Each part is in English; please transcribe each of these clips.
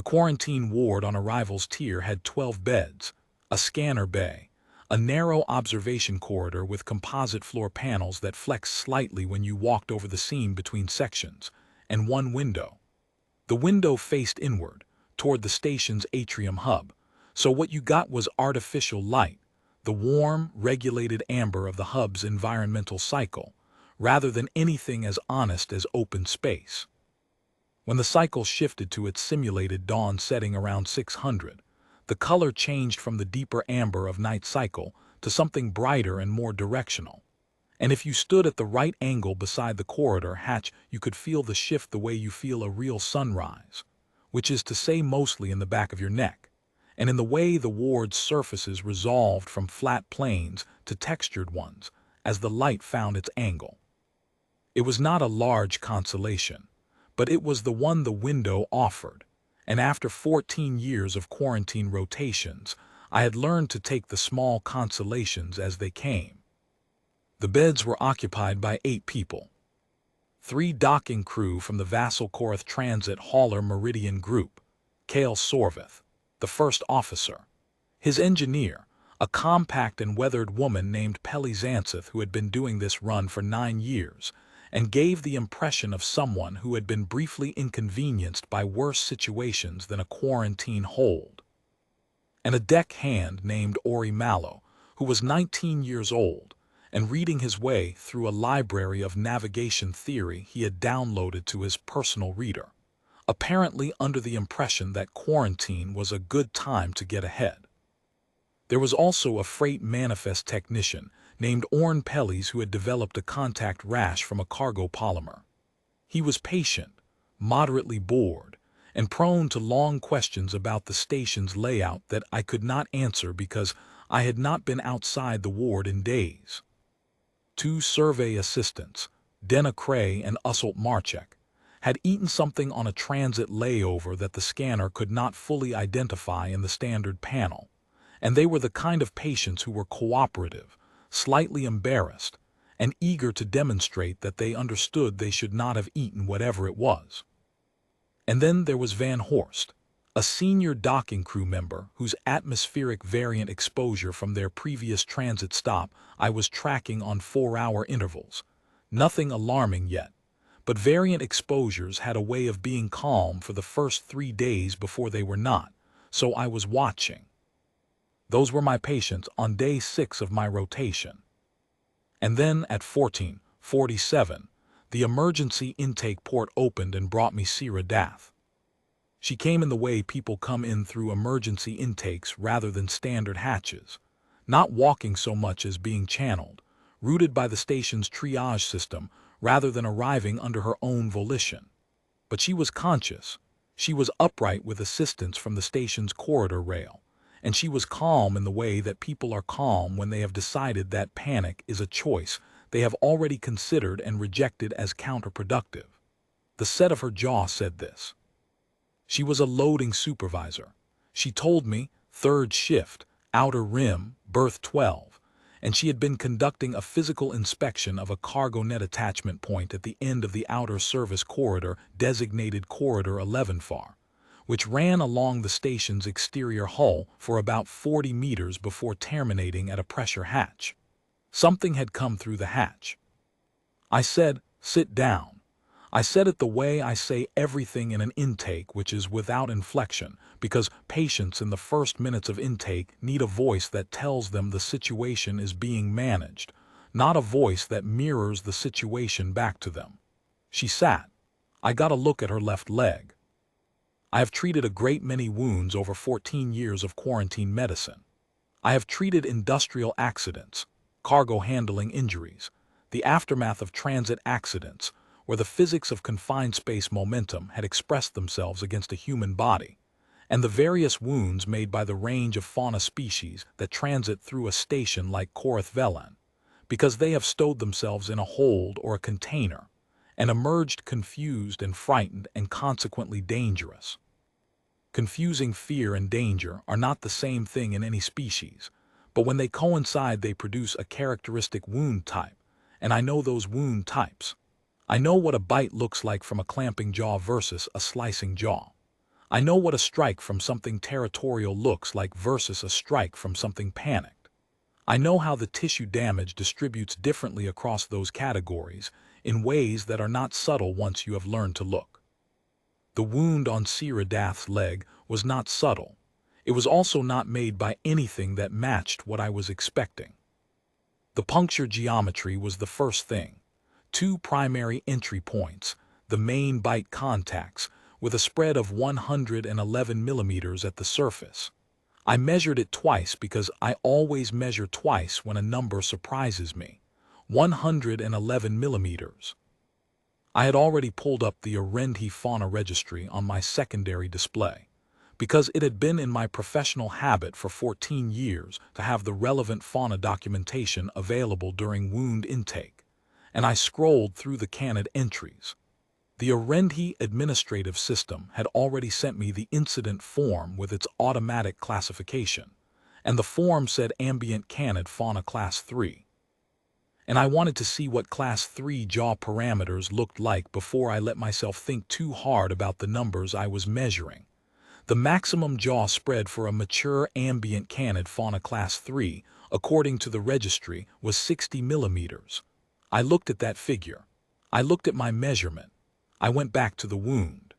The quarantine ward on arrival's tier had 12 beds, a scanner bay, a narrow observation corridor with composite floor panels that flexed slightly when you walked over the seam between sections, and one window. The window faced inward, toward the station's atrium hub, so what you got was artificial light, the warm, regulated amber of the hub's environmental cycle, rather than anything as honest as open space. When the cycle shifted to its simulated dawn setting around 600, the color changed from the deeper amber of night cycle to something brighter and more directional. And if you stood at the right angle beside the corridor hatch, you could feel the shift the way you feel a real sunrise, which is to say mostly in the back of your neck, and in the way the ward's surfaces resolved from flat planes to textured ones as the light found its angle. It was not a large consolation, but it was the one the window offered, and after 14 years of quarantine rotations, I had learned to take the small consolations as they came. The beds were occupied by 8 people. 3 docking crew from the Vassal Korath Transit Hauler Meridian Group, Cale Sorvith, the first officer, his engineer, a compact and weathered woman named Pelly Zanseth who had been doing this run for 9 years, and gave the impression of someone who had been briefly inconvenienced by worse situations than a quarantine hold. And a deck hand named Ori Mallow, who was 19 years old, and reading his way through a library of navigation theory he had downloaded to his personal reader, apparently under the impression that quarantine was a good time to get ahead. There was also a freight manifest technician named Orn Pellies who had developed a contact rash from a cargo polymer. He was patient, moderately bored, and prone to long questions about the station's layout that I could not answer because I had not been outside the ward in days. 2 survey assistants, Dena Cray and Usselt Marchek, had eaten something on a transit layover that the scanner could not fully identify in the standard panel, and they were the kind of patients who were cooperative, slightly embarrassed, and eager to demonstrate that they understood they should not have eaten whatever it was. And then there was Van Horst, a senior docking crew member whose atmospheric variant exposure from their previous transit stop I was tracking on 4-hour intervals. Nothing alarming yet, but variant exposures had a way of being calm for the first 3 days before they were not, so I was watching. Those were my patients on day 6 of my rotation. And then at 14:47, the emergency intake port opened and brought me Sira Dath. She came in the way people come in through emergency intakes rather than standard hatches, not walking so much as being channeled, routed by the station's triage system rather than arriving under her own volition. But she was conscious. She was upright with assistance from the station's corridor rail, and she was calm in the way that people are calm when they have decided that panic is a choice they have already considered and rejected as counterproductive. The set of her jaw said this. She was a loading supervisor. She told me, 3rd shift, outer rim, berth 12, and she had been conducting a physical inspection of a cargo net attachment point at the end of the outer service corridor designated Corridor 11 FAR, which ran along the station's exterior hull for about 40 meters before terminating at a pressure hatch. Something had come through the hatch. I said, "Sit down." I said it the way I say everything in an intake, which is without inflection, because patients in the first minutes of intake need a voice that tells them the situation is being managed, not a voice that mirrors the situation back to them. She sat. I got a look at her left leg. I have treated a great many wounds over 14 years of quarantine medicine. I have treated industrial accidents, cargo handling injuries, the aftermath of transit accidents, where the physics of confined space momentum had expressed themselves against a human body, and the various wounds made by the range of fauna species that transit through a station like Korath VEL-9, because they have stowed themselves in a hold or a container, and emerged confused and frightened and consequently dangerous. Confusing fear and danger are not the same thing in any species, but when they coincide they produce a characteristic wound type, and I know those wound types. I know what a bite looks like from a clamping jaw versus a slicing jaw. I know what a strike from something territorial looks like versus a strike from something panicked. I know how the tissue damage distributes differently across those categories in ways that are not subtle once you have learned to look. The wound on Sierra Dath's leg was not subtle. It was also not made by anything that matched what I was expecting. The puncture geometry was the first thing. 2 primary entry points, the main bite contacts, with a spread of 111 millimeters at the surface. I measured it twice because I always measure twice when a number surprises me. 111 millimeters. I had already pulled up the Arrendi fauna registry on my secondary display, because it had been in my professional habit for 14 years to have the relevant fauna documentation available during wound intake, and I scrolled through the canned entries. The Arrendi administrative system had already sent me the incident form with its automatic classification, and the form said ambient canned fauna class 3. And I wanted to see what class 3 jaw parameters looked like before I let myself think too hard about the numbers I was measuring. The maximum jaw spread for a mature ambient canned fauna class 3, according to the registry, was 60 millimeters. I looked at that figure. I looked at my measurement. I went back to the wound.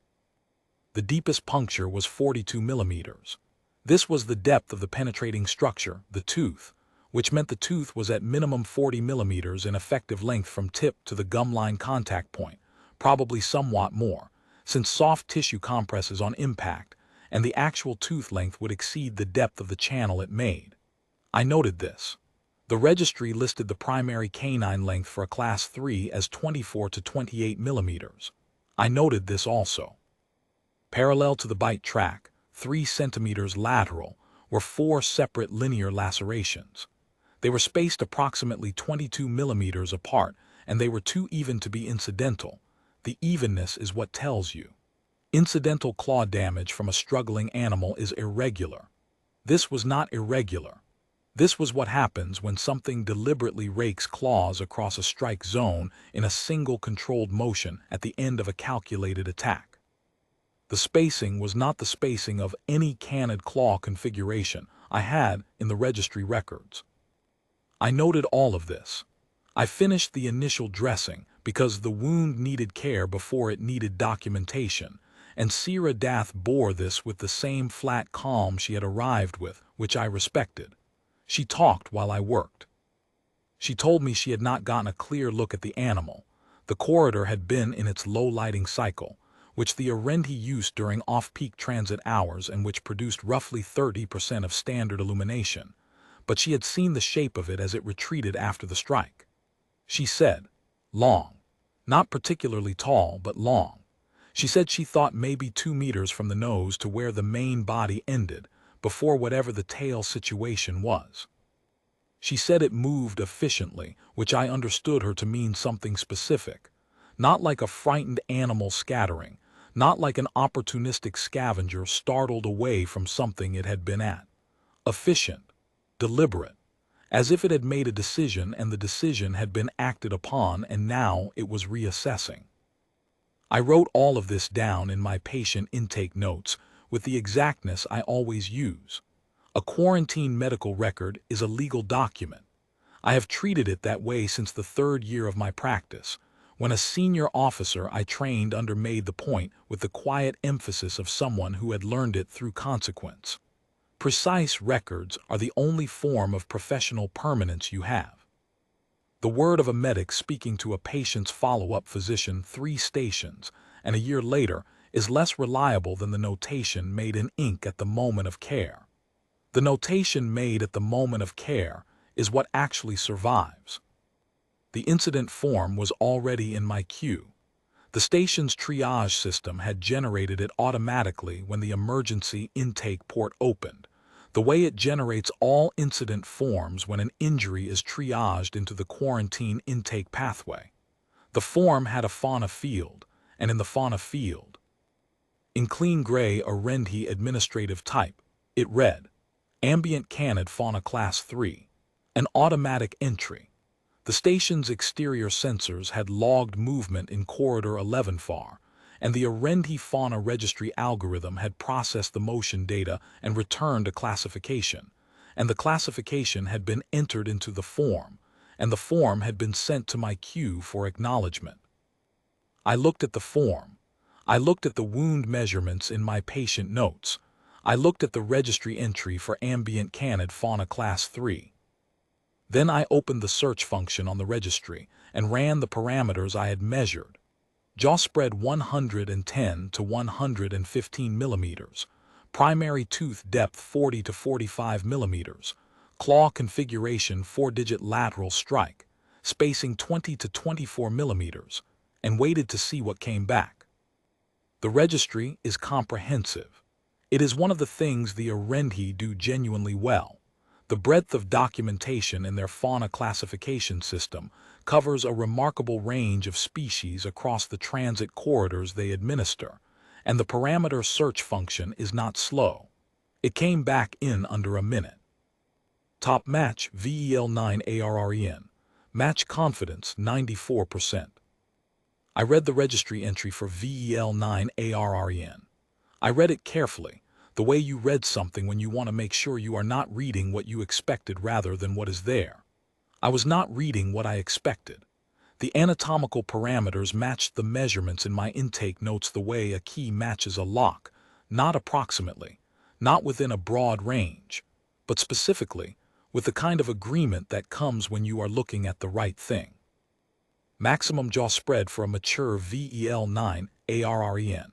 The deepest puncture was 42 millimeters. This was the depth of the penetrating structure, the tooth, which meant the tooth was at minimum 40 millimeters in effective length from tip to the gum line contact point, probably somewhat more, since soft tissue compresses on impact, and the actual tooth length would exceed the depth of the channel it made. I noted this. The registry listed the primary canine length for a class 3 as 24 to 28 millimeters. I noted this also. Parallel to the bite track, 3 centimeters lateral, were 4 separate linear lacerations. They were spaced approximately 22 millimeters apart, and they were too even to be incidental. The evenness is what tells you. Incidental claw damage from a struggling animal is irregular. This was not irregular. This was what happens when something deliberately rakes claws across a strike zone in a single controlled motion at the end of a calculated attack. The spacing was not the spacing of any canned claw configuration I had in the registry records. I noted all of this. I finished the initial dressing because the wound needed care before it needed documentation, and Sierra Dath bore this with the same flat calm she had arrived with, which I respected. She talked while I worked. She told me she had not gotten a clear look at the animal. The corridor had been in its low lighting cycle, which the Arrendi used during off-peak transit hours and which produced roughly 30% of standard illumination, but she had seen the shape of it as it retreated after the strike. She said, long. Not particularly tall, but long. She said she thought maybe 2 meters from the nose to where the main body ended, before whatever the tail situation was. She said it moved efficiently, which I understood her to mean something specific. Not like a frightened animal scattering, not like an opportunistic scavenger startled away from something it had been at. Efficient, deliberate, as if it had made a decision and the decision had been acted upon and now it was reassessing. I wrote all of this down in my patient intake notes with the exactness I always use. A quarantine medical record is a legal document. I have treated it that way since the 3rd year of my practice, when a senior officer I trained under made the point with the quiet emphasis of someone who had learned it through consequence. Precise records are the only form of professional permanence you have. The word of a medic speaking to a patient's follow-up physician 3 stations, and a year later, is less reliable than the notation made in ink at the moment of care. The notation made at the moment of care is what actually survives. The incident form was already in my queue. The station's triage system had generated it automatically when the emergency intake port opened, the way it generates all incident forms when an injury is triaged into the quarantine intake pathway. The form had a fauna field, and in the fauna field, in clean gray Arrendi administrative type, it read, Ambient Canned Fauna Class 3, an automatic entry. The station's exterior sensors had logged movement in Corridor 11 FAR, and the Arendi fauna registry algorithm had processed the motion data and returned a classification, and the classification had been entered into the form, and the form had been sent to my queue for acknowledgement. I looked at the form. I looked at the wound measurements in my patient notes. I looked at the registry entry for ambient canid fauna class 3. Then I opened the search function on the registry and ran the parameters I had measured. Jaw spread 110 to 115 millimeters, primary tooth depth 40 to 45 millimeters, claw configuration 4-digit lateral strike, spacing 20 to 24 millimeters, and waited to see what came back. The registry is comprehensive. It is one of the things the Arendi do genuinely well. The breadth of documentation in their fauna classification system covers a remarkable range of species across the transit corridors they administer, and the parameter search function is not slow. It came back in under a minute. Top match VEL-9-ARREN. Match confidence 94%. I read the registry entry for VEL-9-ARREN. I read it carefully, the way you read something when you want to make sure you are not reading what you expected rather than what is there. I was not reading what I expected. The anatomical parameters matched the measurements in my intake notes the way a key matches a lock, not approximately, not within a broad range, but specifically, with the kind of agreement that comes when you are looking at the right thing. Maximum jaw spread for a mature VEL-9-ARREN,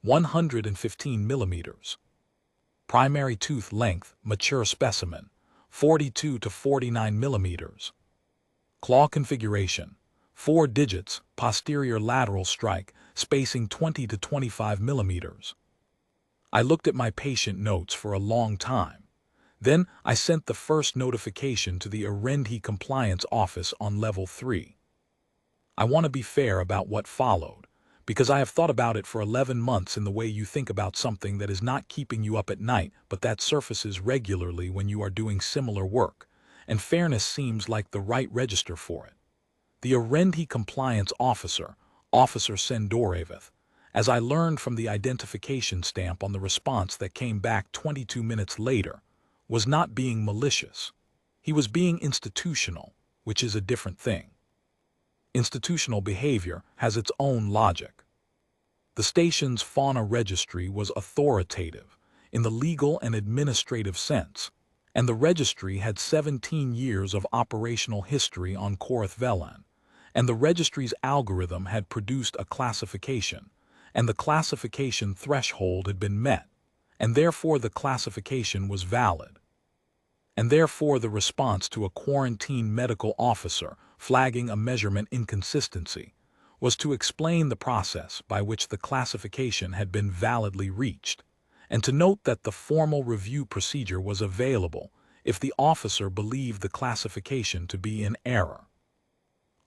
115 millimeters. Primary tooth length, mature specimen, 42 to 49 millimeters. Claw configuration, 4 digits, posterior lateral strike, spacing 20 to 25 millimeters. I looked at my patient notes for a long time. Then I sent the first notification to the Arendi compliance office on level 3. I want to be fair about what followed, because I have thought about it for 11 months in the way you think about something that is not keeping you up at night, but that surfaces regularly when you are doing similar work, and fairness seems like the right register for it. The Arendi compliance officer, Officer Sendorevith, as I learned from the identification stamp on the response that came back 22 minutes later, was not being malicious. He was being institutional, which is a different thing. Institutional behavior has its own logic. The station's fauna registry was authoritative in the legal and administrative sense, and the registry had 17 years of operational history on VEL-9, and the registry's algorithm had produced a classification, and the classification threshold had been met, and therefore the classification was valid. And therefore the response to a quarantine medical officer flagging a measurement inconsistency was to explain the process by which the classification had been validly reached, and to note that the formal review procedure was available if the officer believed the classification to be in error.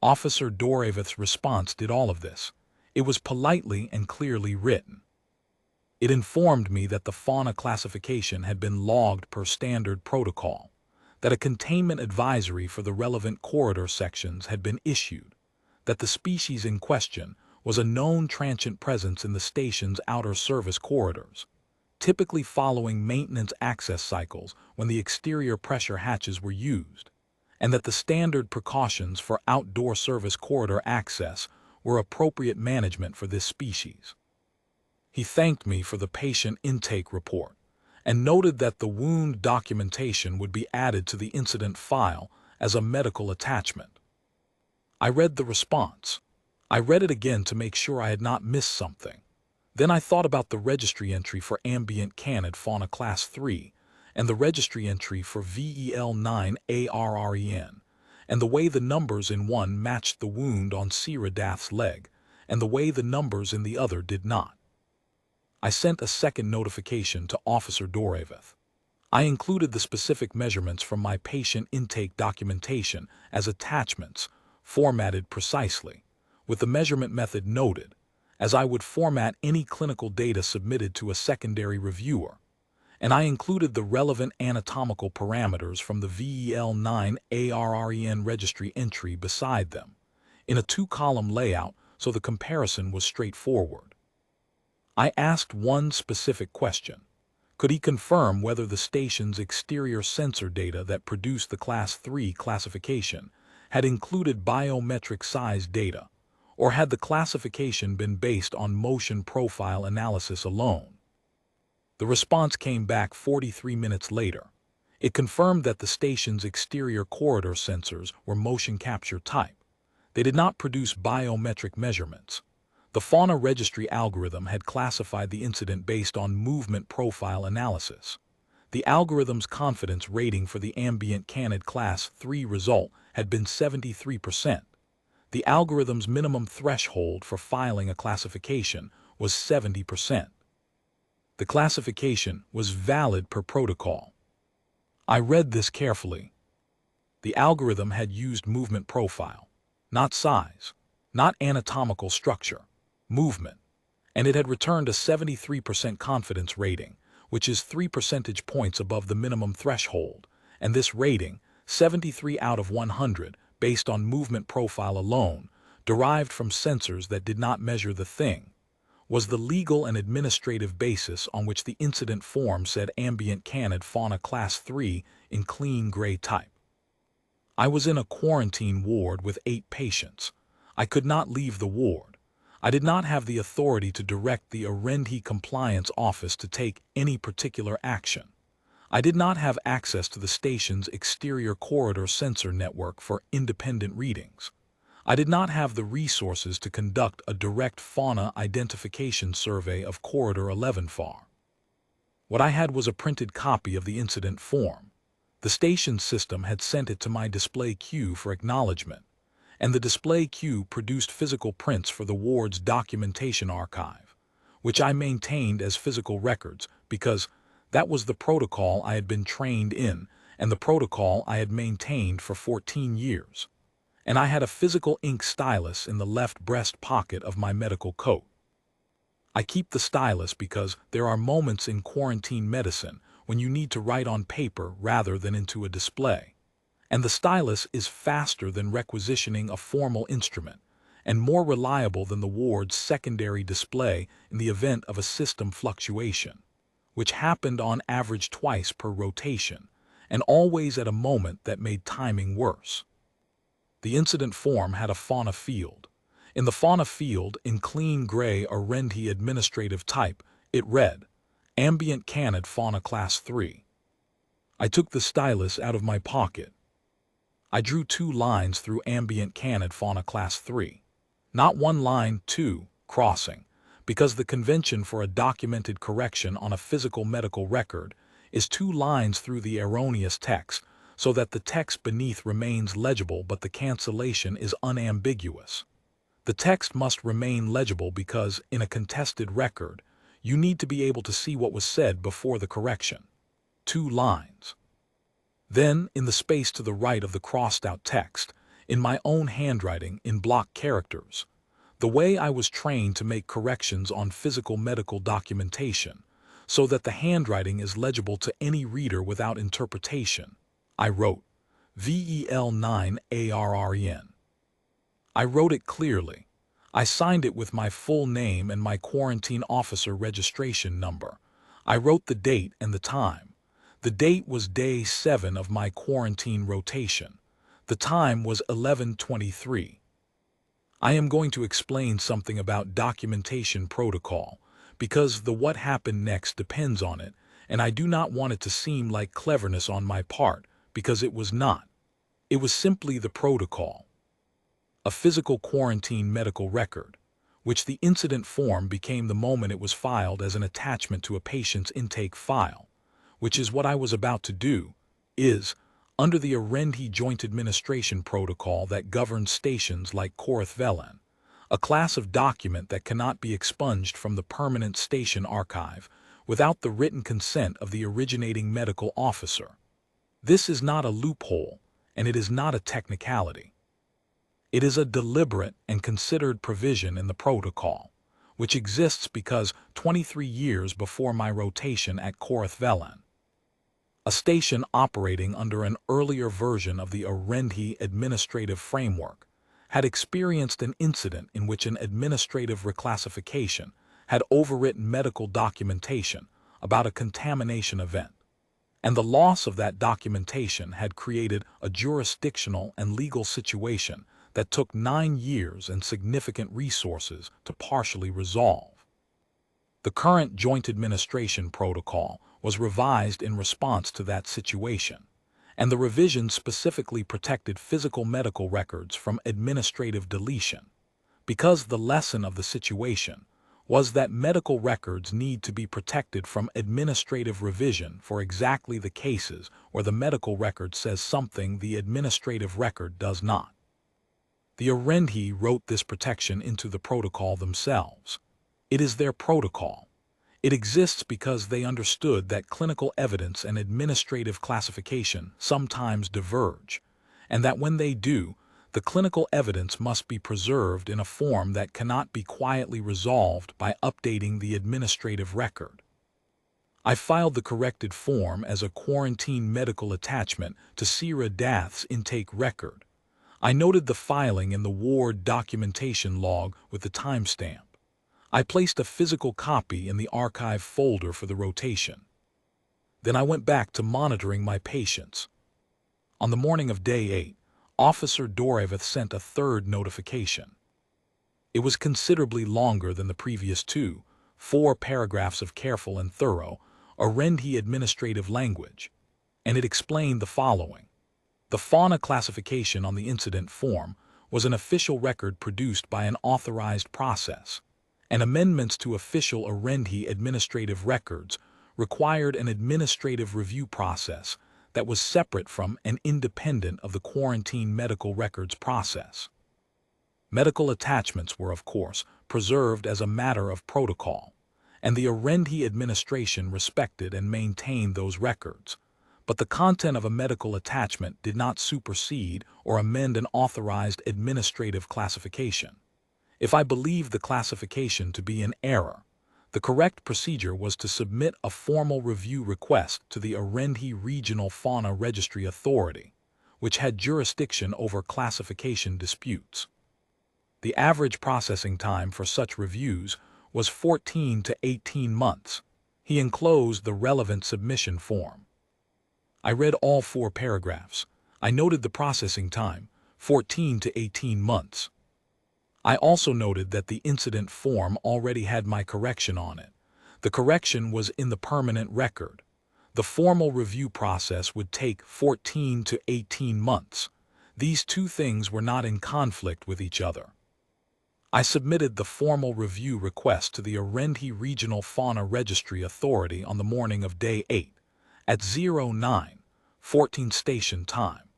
Officer Dorevith's response did all of this. It was politely and clearly written. It informed me that the fauna classification had been logged per standard protocol, that a containment advisory for the relevant corridor sections had been issued, that the species in question was a known transient presence in the station's outer service corridors, typically following maintenance access cycles when the exterior pressure hatches were used, and that the standard precautions for outdoor service corridor access were appropriate management for this species. He thanked me for the patient intake report and noted that the wound documentation would be added to the incident file as a medical attachment. I read the response. I read it again to make sure I had not missed something. Then I thought about the registry entry for ambient canid fauna class 3 and the registry entry for VEL-9-ARREN, and the way the numbers in one matched the wound on Siradath's leg, and the way the numbers in the other did not. I sent a second notification to Officer Dorevith. I included the specific measurements from my patient intake documentation as attachments, formatted precisely, with the measurement method noted, as I would format any clinical data submitted to a secondary reviewer, and I included the relevant anatomical parameters from the VEL-9-ARREN registry entry beside them, in a 2-column layout so the comparison was straightforward. I asked one specific question. Could he confirm whether the station's exterior sensor data that produced the Class 3 classification had included biometric size data, or had the classification been based on motion profile analysis alone? The response came back 43 minutes later. It confirmed that the station's exterior corridor sensors were motion capture type. They did not produce biometric measurements. The fauna registry algorithm had classified the incident based on movement profile analysis. The algorithm's confidence rating for the ambient canid Class 3 result had been 73%. The algorithm's minimum threshold for filing a classification was 70%. The classification was valid per protocol. I read this carefully. The algorithm had used movement profile, not size, not anatomical structure, movement, and it had returned a 73% confidence rating, which is 3 percentage points above the minimum threshold, and this rating, 73 out of 100, based on movement profile alone, derived from sensors that did not measure the thing, was the legal and administrative basis on which the incident form said ambient canid fauna Class 3 in clean gray type. I was in a quarantine ward with 8 patients. I could not leave the ward. I did not have the authority to direct the RENDHI compliance office to take any particular action. I did not have access to the station's exterior corridor sensor network for independent readings. I did not have the resources to conduct a direct fauna identification survey of Corridor 11 FAR. What I had was a printed copy of the incident form. The station system had sent it to my display queue for acknowledgement, and the display queue produced physical prints for the ward's documentation archive, which I maintained as physical records because that was the protocol I had been trained in and the protocol I had maintained for 14 years. And I had a physical ink stylus in the left breast pocket of my medical coat. I keep the stylus because there are moments in quarantine medicine when you need to write on paper rather than into a display. And the stylus is faster than requisitioning a formal instrument and more reliable than the ward's secondary display in the event of a system fluctuation, which happened on average twice per rotation and always at a moment that made timing worse. The incident form had a fauna field. In the fauna field, in clean gray RENDHI administrative type, it read, Ambient Canid Fauna Class 3. I took the stylus out of my pocket. I drew 2 lines through Ambient Canid Fauna Class 3. Not 1 line, 2, crossing, because the convention for a documented correction on a physical medical record is 2 lines through the erroneous text, so that the text beneath remains legible but the cancellation is unambiguous. The text must remain legible because, in a contested record, you need to be able to see what was said before the correction. 2 lines. Then, in the space to the right of the crossed-out text, in my own handwriting in block characters, the way I was trained to make corrections on physical medical documentation, so that the handwriting is legible to any reader without interpretation, I wrote, VEL-9-ARREN. I wrote it clearly. I signed it with my full name and my quarantine officer registration number. I wrote the date and the time. The date was day 7 of my quarantine rotation. The time was 11:23. I am going to explain something about documentation protocol, because the what happened next depends on it, and I do not want it to seem like cleverness on my part, because it was not. It was simply the protocol. A physical quarantine medical record, which the incident form became the moment it was filed as an attachment to a patient's intake file, which is what I was about to do, is, under the RENDHI Joint Administration Protocol that governs stations like VEL-9-ARREN, a class of document that cannot be expunged from the permanent station archive without the written consent of the originating medical officer. This is not a loophole, and it is not a technicality. It is a deliberate and considered provision in the protocol, which exists because 23 years before my rotation at VEL-9-ARREN, a station operating under an earlier version of the RENDHI administrative framework, had experienced an incident in which an administrative reclassification had overwritten medical documentation about a contamination event, and the loss of that documentation had created a jurisdictional and legal situation that took 9 years and significant resources to partially resolve. The current Joint Administration Protocol was revised in response to that situation, and the revision specifically protected physical medical records from administrative deletion, because the lesson of the situation was that medical records need to be protected from administrative revision for exactly the cases where the medical record says something the administrative record does not. The ARREN wrote this protection into the protocol themselves. It is their protocol. It exists because they understood that clinical evidence and administrative classification sometimes diverge, and that when they do, the clinical evidence must be preserved in a form that cannot be quietly resolved by updating the administrative record. I filed the corrected form as a quarantine medical attachment to Sierra Dath's intake record. I noted the filing in the ward documentation log with the timestamp. I placed a physical copy in the archive folder for the rotation. Then I went back to monitoring my patients. On the morning of day 8, Officer Dorevith sent a third notification. It was considerably longer than the previous 2, 4 paragraphs of careful and thorough, ARREN administrative language, and it explained the following. The fauna classification on the incident form was an official record produced by an authorized process, and amendments to official ARREN administrative records required an administrative review process that was separate from and independent of the quarantine medical records process. Medical attachments were, of course, preserved as a matter of protocol, and the ARREN administration respected and maintained those records, but the content of a medical attachment did not supersede or amend an authorized administrative classification. If I believed the classification to be in error, the correct procedure was to submit a formal review request to the ARREN Regional Fauna Registry Authority, which had jurisdiction over classification disputes. The average processing time for such reviews was 14 to 18 months. He enclosed the relevant submission form. I read all 4 paragraphs. I noted the processing time, 14 to 18 months. I also noted that the incident form already had my correction on it. The correction was in the permanent record. The formal review process would take 14 to 18 months. These 2 things were not in conflict with each other. I submitted the formal review request to the ARREN Regional Fauna Registry Authority on the morning of day 8 at 09:14 station time.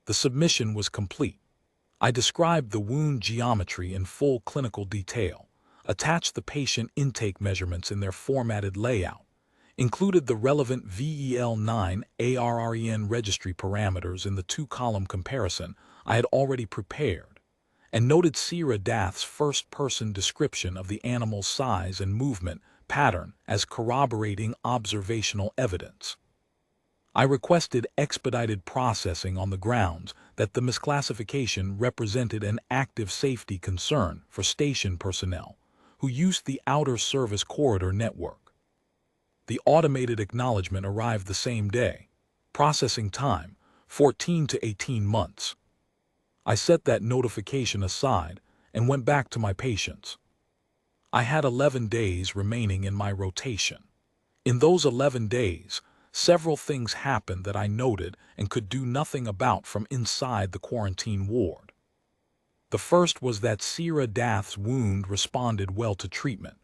The submission was complete. I described the wound geometry in full clinical detail, attached the patient intake measurements in their formatted layout, included the relevant VEL-9-ARREN registry parameters in the 2-column comparison I had already prepared, and noted Sierra Dath's first-person description of the animal's size and movement pattern as corroborating observational evidence. I requested expedited processing on the grounds that the misclassification represented an active safety concern for station personnel who used the outer service corridor network. The automated acknowledgement arrived the same day. Processing time, 14 to 18 months. I set that notification aside and went back to my patients. I had 11 days remaining in my rotation. In those 11 days, several things happened that I noted and could do nothing about from inside the quarantine ward. The first was that Sierra Dath's wound responded well to treatment.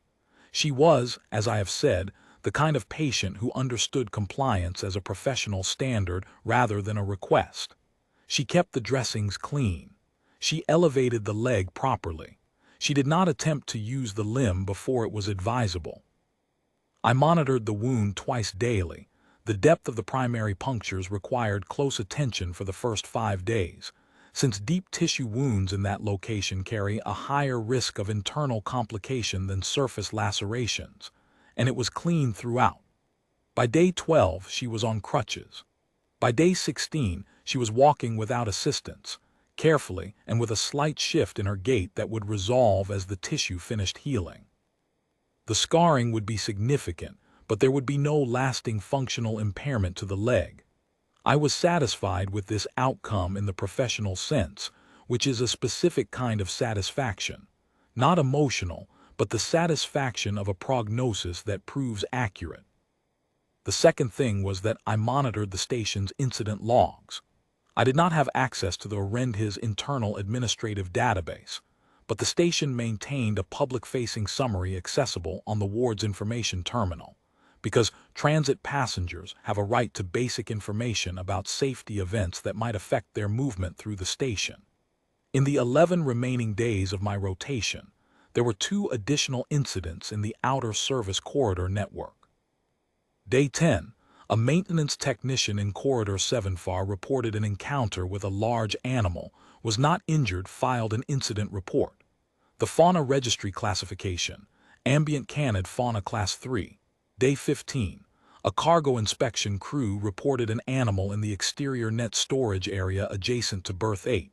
She was, as I have said, the kind of patient who understood compliance as a professional standard rather than a request. She kept the dressings clean. She elevated the leg properly. She did not attempt to use the limb before it was advisable. I monitored the wound twice daily. The depth of the primary punctures required close attention for the first 5 days, since deep tissue wounds in that location carry a higher risk of internal complication than surface lacerations, and it was clean throughout. By day 12, she was on crutches. By day 16, she was walking without assistance, carefully and with a slight shift in her gait that would resolve as the tissue finished healing. The scarring would be significant, but there would be no lasting functional impairment to the leg. I was satisfied with this outcome in the professional sense, which is a specific kind of satisfaction. Not emotional, but the satisfaction of a prognosis that proves accurate. The second thing was that I monitored the station's incident logs. I did not have access to the his internal administrative database, but the station maintained a public-facing summary accessible on the ward's information terminal, because transit passengers have a right to basic information about safety events that might affect their movement through the station. In the 11 remaining days of my rotation, there were 2 additional incidents in the outer service corridor network. Day 10, a maintenance technician in Corridor 7FAR reported an encounter with a large animal, was not injured, filed an incident report. The fauna registry classification, ambient canid fauna class 3. Day 15, a cargo inspection crew reported an animal in the exterior net storage area adjacent to berth 8.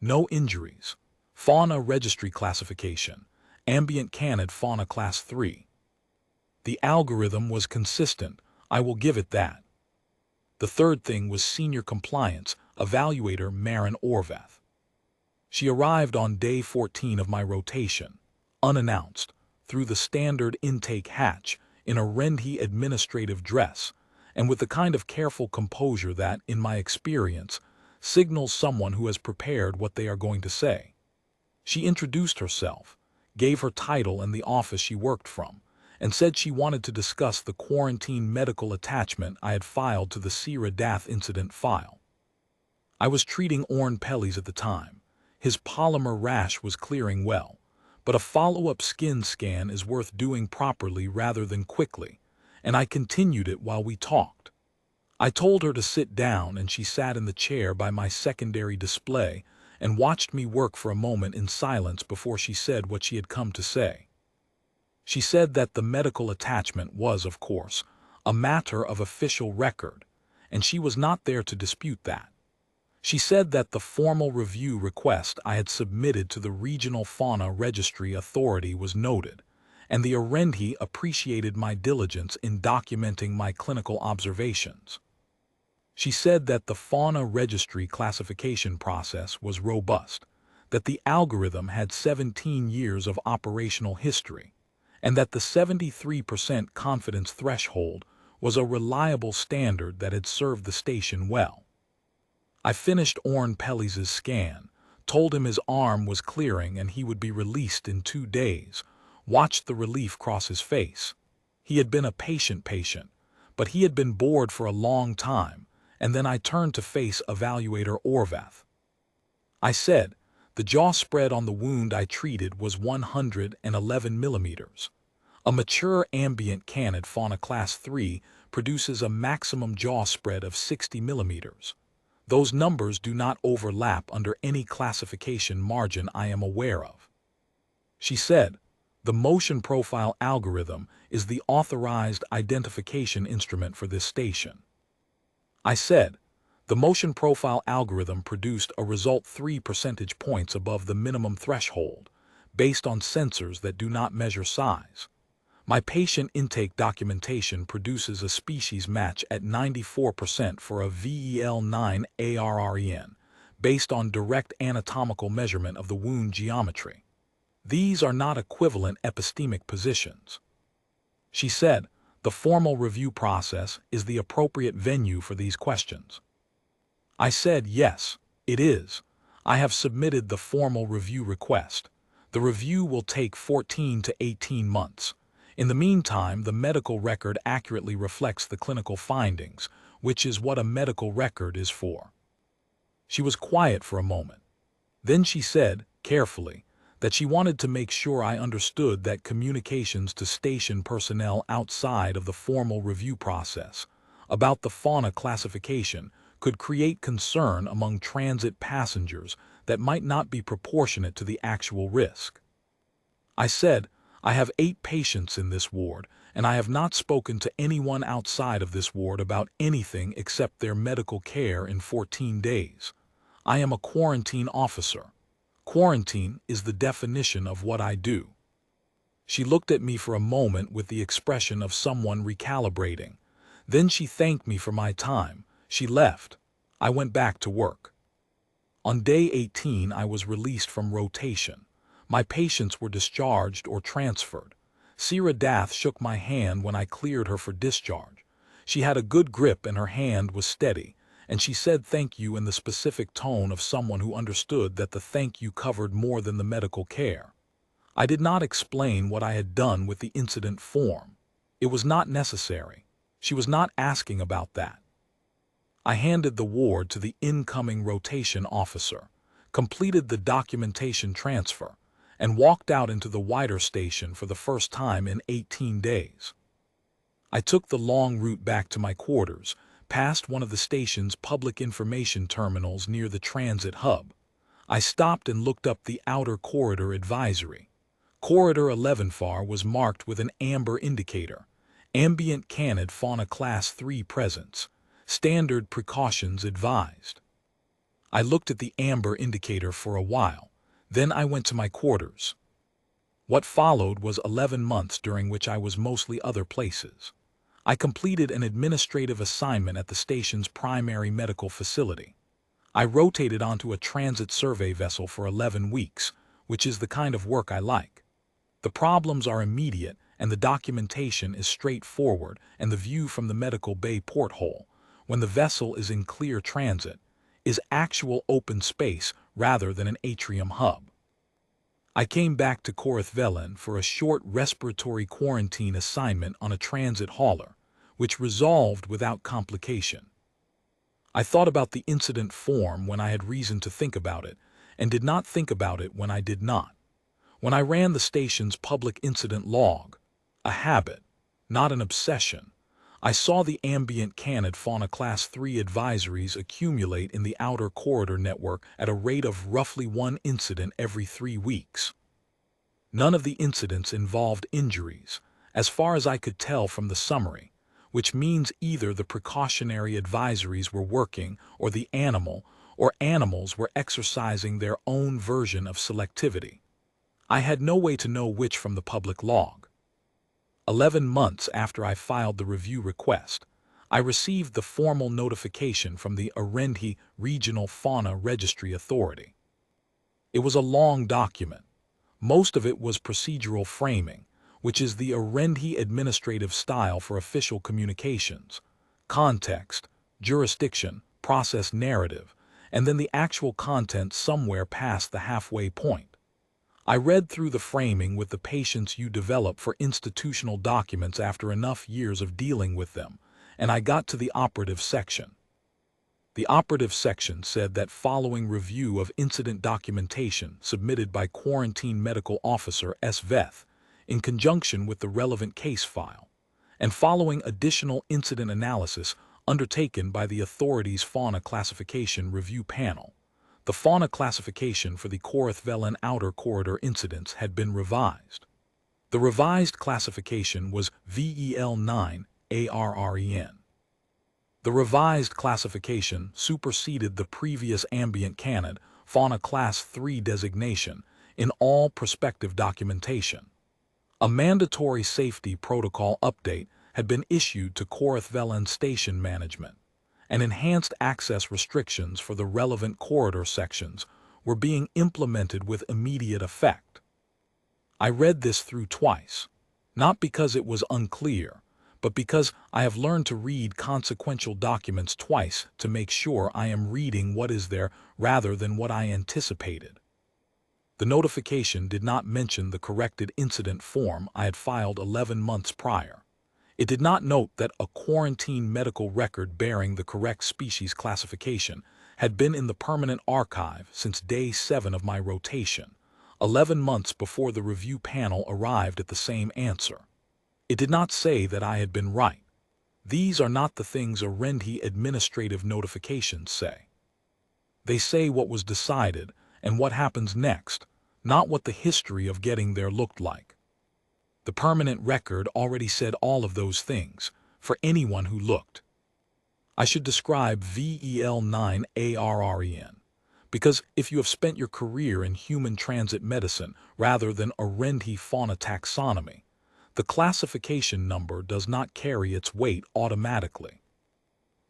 No injuries. Fauna registry classification, ambient canid fauna class 3. The algorithm was consistent, I will give it that. The third thing was senior compliance evaluator Maren Orvath. She arrived on day 14 of my rotation, unannounced, through the standard intake hatch, in a Rendhi administrative dress, and with the kind of careful composure that, in my experience, signals someone who has prepared what they are going to say. She introduced herself, gave her title and the office she worked from, and said she wanted to discuss the quarantine medical attachment I had filed to the Sierra Dath incident file. I was treating Orn Pellies at the time. His polymer rash was clearing well, but a follow-up skin scan is worth doing properly rather than quickly, and I continued it while we talked. I told her to sit down, and she sat in the chair by my secondary display and watched me work for a moment in silence before she said what she had come to say. She said that the medical attachment was, of course, a matter of official record, and she was not there to dispute that. She said that the formal review request I had submitted to the Regional Fauna Registry Authority was noted, and the Rendhi appreciated my diligence in documenting my clinical observations. She said that the fauna registry classification process was robust, that the algorithm had 17 years of operational history, and that the 73% confidence threshold was a reliable standard that had served the station well. I finished Orn Pellies' scan, told him his arm was clearing and he would be released in 2 days, watched the relief cross his face. He had been a patient, but he had been bored for a long time, and then I turned to face evaluator Orvath. I said, the jaw spread on the wound I treated was 111 millimeters. A mature ambient canid fauna class 3 produces a maximum jaw spread of 60 millimeters. Those numbers do not overlap under any classification margin I am aware of. She said, the motion profile algorithm is the authorized identification instrument for this station. I said, the motion profile algorithm produced a result 3 percentage points above the minimum threshold, based on sensors that do not measure size. My patient intake documentation produces a species match at 94% for a VEL-9-ARREN, based on direct anatomical measurement of the wound geometry. These are not equivalent epistemic positions. She said, the formal review process is the appropriate venue for these questions. I said, yes, it is. I have submitted the formal review request. The review will take 14 to 18 months. In the meantime, the medical record accurately reflects the clinical findings, which is what a medical record is for. She was quiet for a moment. Then she said, carefully, that she wanted to make sure I understood that communications to station personnel outside of the formal review process about the fauna classification could create concern among transit passengers that might not be proportionate to the actual risk. I said, I have 8 patients in this ward, and I have not spoken to anyone outside of this ward about anything except their medical care in 14 days. I am a quarantine officer. Quarantine is the definition of what I do. She looked at me for a moment with the expression of someone recalibrating. Then she thanked me for my time. She left. I went back to work. On day 18, I was released from rotation. My patients were discharged or transferred. Sira Dath shook my hand when I cleared her for discharge. She had a good grip and her hand was steady, and she said thank you in the specific tone of someone who understood that the thank you covered more than the medical care. I did not explain what I had done with the incident form. It was not necessary. She was not asking about that. I handed the ward to the incoming rotation officer, completed the documentation transfer, and walked out into the wider station for the first time in 18 days. I took the long route back to my quarters, past one of the station's public information terminals near the transit hub. I stopped and looked up the outer corridor advisory. Corridor 11 FAR was marked with an amber indicator, ambient canid fauna class 3 presence, standard precautions advised. I looked at the amber indicator for a while, then I went to my quarters. What followed was 11 months during which I was mostly other places. I completed an administrative assignment at the station's primary medical facility. I rotated onto a transit survey vessel for 11 weeks, which is the kind of work I like. The problems are immediate and the documentation is straightforward, and the view from the medical bay porthole, when the vessel is in clear transit, is actual open space rather than an atrium hub. I came back to VEL-9-ARREN for a short respiratory quarantine assignment on a transit hauler, which resolved without complication. I thought about the incident form when I had reason to think about it, and did not think about it when I did not. When I ran the station's public incident log, a habit, not an obsession, I saw the ambient canid fauna class 3 advisories accumulate in the outer corridor network at a rate of roughly 1 incident every 3 weeks. None of the incidents involved injuries, as far as I could tell from the summary, which means either the precautionary advisories were working or the animal or animals were exercising their own version of selectivity. I had no way to know which from the public log. 11 months after I filed the review request, I received the formal notification from the Arendi Regional Fauna Registry Authority. It was a long document. Most of it was procedural framing, which is the Arendi administrative style for official communications, context, jurisdiction, process narrative, and then the actual content somewhere past the halfway point. I read through the framing with the patience you develop for institutional documents after enough years of dealing with them, and I got to the operative section. The operative section said that following review of incident documentation submitted by Quarantine Medical Officer SVETH in conjunction with the relevant case file, and following additional incident analysis undertaken by the authority's Fauna Classification Review Panel, the fauna classification for the VEL-9 outer corridor incidents had been revised. The revised classification was VEL-9-ARREN. The revised classification superseded the previous ambient canid fauna class 3 designation in all prospective documentation. A mandatory safety protocol update had been issued to VEL-9 station management, and enhanced access restrictions for the relevant corridor sections were being implemented with immediate effect. I read this through twice, not because it was unclear, but because I have learned to read consequential documents twice to make sure I am reading what is there rather than what I anticipated. The notification did not mention the corrected incident form I had filed 11 months prior. It did not note that a quarantine medical record bearing the correct species classification had been in the permanent archive since day 7 of my rotation, 11 months before the review panel arrived at the same answer. It did not say that I had been right. These are not the things Arendi administrative notifications say. They say what was decided and what happens next, not what the history of getting there looked like. The permanent record already said all of those things, for anyone who looked. I should describe VEL-9-ARREN, Because if you have spent your career in human transit medicine rather than Arendi fauna taxonomy, the classification number does not carry its weight automatically.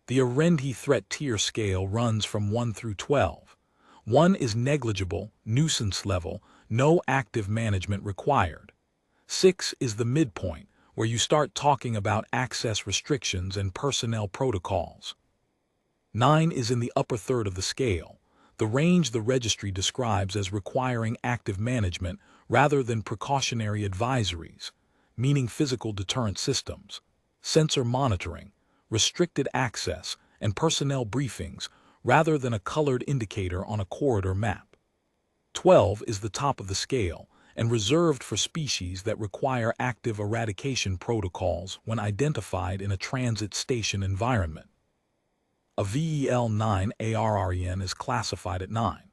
The Arendi threat tier scale runs from 1 through 12. 1 is negligible, nuisance level, no active management required. 6 is the midpoint, where you start talking about access restrictions and personnel protocols. 9 is in the upper third of the scale, the range the registry describes as requiring active management rather than precautionary advisories, meaning physical deterrent systems, sensor monitoring, restricted access, and personnel briefings rather than a colored indicator on a corridor map. 12 is the top of the scale and reserved for species that require active eradication protocols when identified in a transit station environment. A VEL-9-ARREN is classified at 9.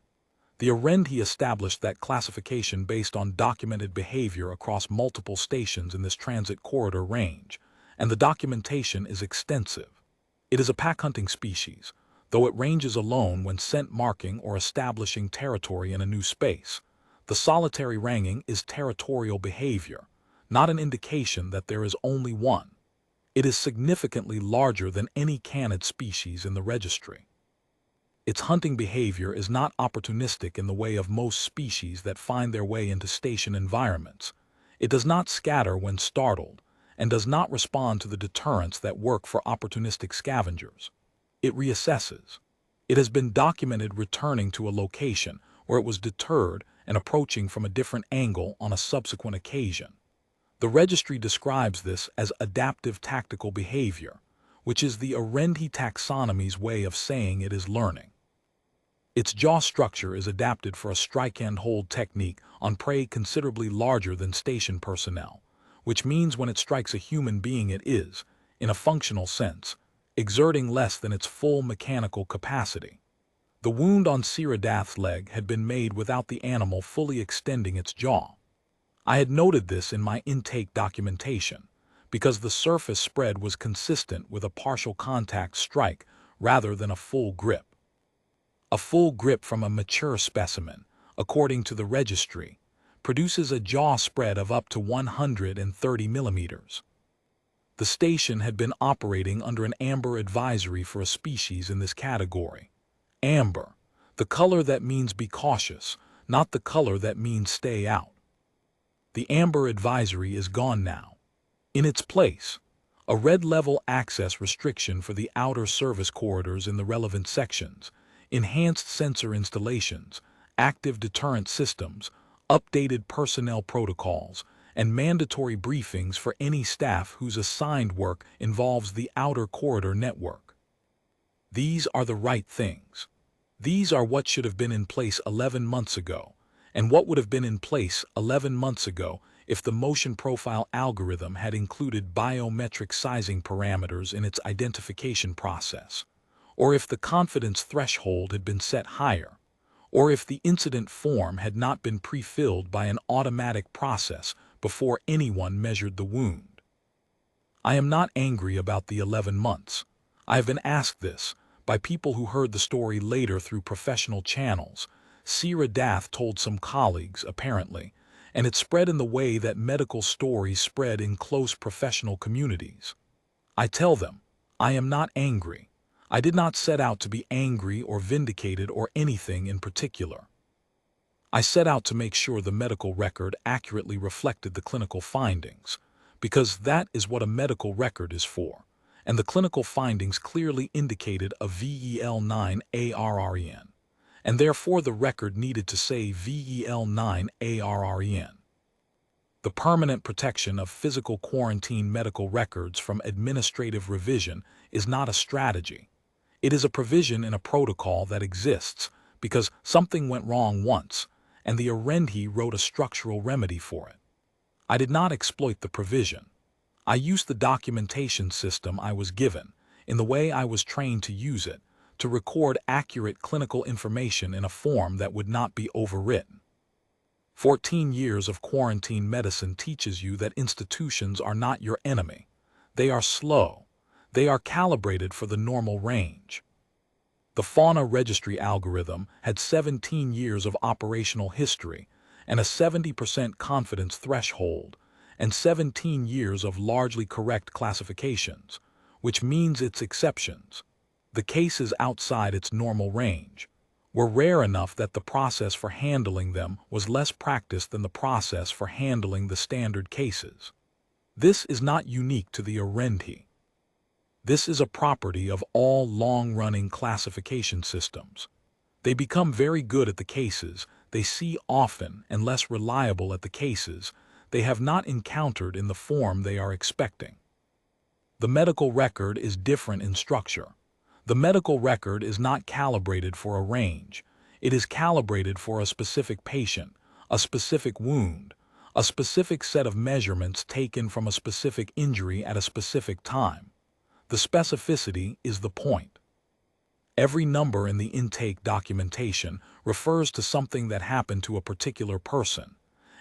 The Arendi established that classification based on documented behavior across multiple stations in this transit corridor range, and the documentation is extensive. It is a pack-hunting species, though it ranges alone when scent marking or establishing territory in a new space. The solitary ranging is territorial behavior, not an indication that there is only one. It is significantly larger than any canid species in the registry. Its hunting behavior is not opportunistic in the way of most species that find their way into station environments. It does not scatter when startled, and does not respond to the deterrents that work for opportunistic scavengers. It reassesses. It has been documented returning to a location where it was deterred and approaching from a different angle on a subsequent occasion. The registry describes this as adaptive tactical behavior, which is the Arendi taxonomy's way of saying it is learning. Its jaw structure is adapted for a strike-and-hold technique on prey considerably larger than station personnel, which means when it strikes a human being it is, in a functional sense, exerting less than its full mechanical capacity. The wound on Siradath's leg had been made without the animal fully extending its jaw. I had noted this in my intake documentation, because the surface spread was consistent with a partial contact strike rather than a full grip. A full grip from a mature specimen, according to the registry, produces a jaw spread of up to 130 millimeters. The station had been operating under an amber advisory for a species in this category. Amber, the color that means be cautious, not the color that means stay out. The amber advisory is gone now. In its place, a red-level access restriction for the outer service corridors in the relevant sections, enhanced sensor installations, active deterrent systems, updated personnel protocols, and mandatory briefings for any staff whose assigned work involves the outer corridor network. These are the right things. These are what should have been in place 11 months ago, and what would have been in place 11 months ago if the motion profile algorithm had included biometric sizing parameters in its identification process, or if the confidence threshold had been set higher, or if the incident form had not been pre-filled by an automatic process before anyone measured the wound. I am not angry about the 11 months. I have been asked this by people who heard the story later through professional channels. Siradath told some colleagues, apparently, and it spread in the way that medical stories spread in close professional communities. I tell them, I am not angry. I did not set out to be angry or vindicated or anything in particular. I set out to make sure the medical record accurately reflected the clinical findings, because that is what a medical record is for, and the clinical findings clearly indicated a VEL-9-ARREN. And therefore the record needed to say VEL-9-ARREN. The permanent protection of physical quarantine medical records from administrative revision is not a strategy. It is a provision in a protocol that exists because something went wrong once, and the Arendi wrote a structural remedy for it. I did not exploit the provision. I used the documentation system I was given, in the way I was trained to use it, to record accurate clinical information in a form that would not be overwritten. 14 years of quarantine medicine teaches you that institutions are not your enemy. They are slow. They are calibrated for the normal range. The fauna registry algorithm had 17 years of operational history and a 70% confidence threshold, and 17 years of largely correct classifications, which means its exceptions, the cases outside its normal range, were rare enough that the process for handling them was less practiced than the process for handling the standard cases. This is not unique to the ARREN. This is a property of all long-running classification systems. They become very good at the cases they see often and less reliable at the cases they have not encountered in the form they are expecting. The medical record is different in structure. The medical record is not calibrated for a range. It is calibrated for a specific patient, a specific wound, a specific set of measurements taken from a specific injury at a specific time. The specificity is the point. Every number in the intake documentation refers to something that happened to a particular person,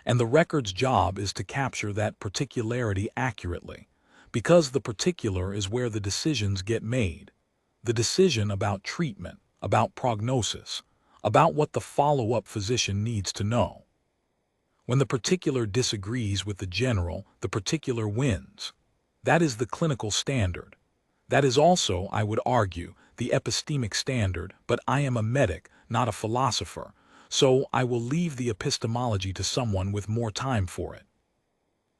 and the record's job is to capture that particularity accurately, because the particular is where the decisions get made. The decision about treatment, about prognosis, about what the follow-up physician needs to know. When the particular disagrees with the general, the particular wins. That is the clinical standard. That is also, I would argue, the epistemic standard, but I am a medic, not a philosopher, so I will leave the epistemology to someone with more time for it.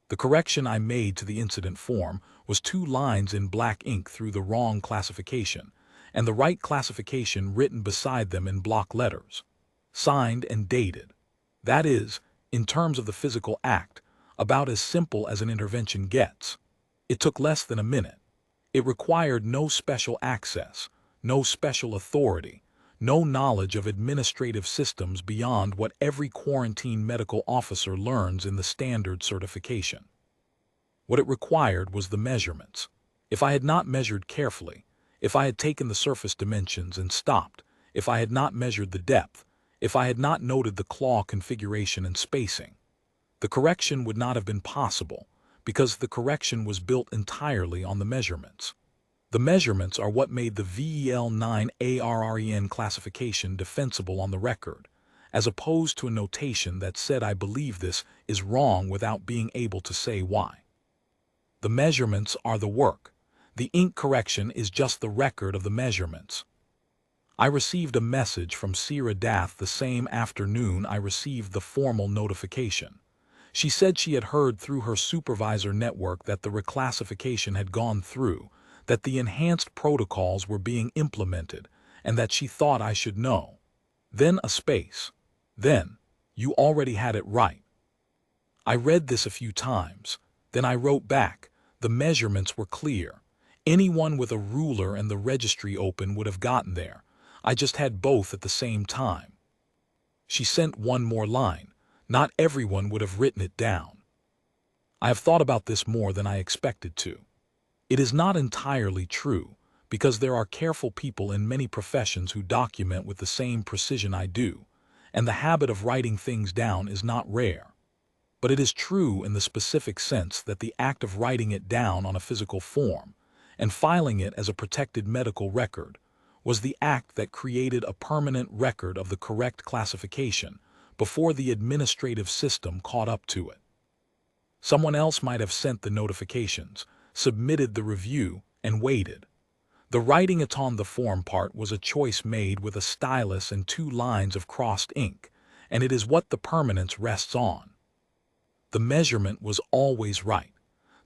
The correction I made to the incident form was 2 lines in black ink through the wrong classification, and the right classification written beside them in block letters, signed and dated. That is, in terms of the physical act, about as simple as an intervention gets. It took less than a minute. It required no special access, no special authority, no knowledge of administrative systems beyond what every quarantine medical officer learns in the standard certification. What it required was the measurements. If I had not measured carefully, if I had taken the surface dimensions and stopped, if I had not measured the depth, if I had not noted the claw configuration and spacing, the correction would not have been possible, because the correction was built entirely on the measurements. The measurements are what made the VEL-9-ARREN classification defensible on the record, as opposed to a notation that said I believe this is wrong without being able to say why. The measurements are the work. The ink correction is just the record of the measurements. I received a message from Sira Dath the same afternoon I received the formal notification. She said she had heard through her supervisor network that the reclassification had gone through, that the enhanced protocols were being implemented, and that she thought I should know. Then a space. Then, you already had it right. I read this a few times. Then I wrote back, the measurements were clear. Anyone with a ruler and the registry open would have gotten there. I just had both at the same time. She sent one more line. Not everyone would have written it down. I have thought about this more than I expected to. It is not entirely true, because there are careful people in many professions who document with the same precision I do, and the habit of writing things down is not rare. But it is true in the specific sense that the act of writing it down on a physical form and filing it as a protected medical record was the act that created a permanent record of the correct classification before the administrative system caught up to it. Someone else might have sent the notifications, submitted the review, and waited. The writing it on the form part was a choice made with a stylus and 2 lines of crossed ink, and it is what the permanence rests on. The measurement was always right.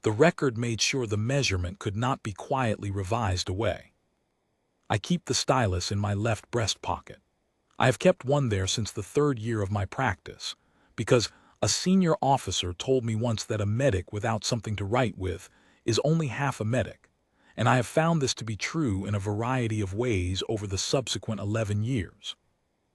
The record made sure the measurement could not be quietly revised away. I keep the stylus in my left breast pocket. I have kept one there since the 3rd year of my practice, because a senior officer told me once that a medic without something to write with is only half a medic, and I have found this to be true in a variety of ways over the subsequent 11 years.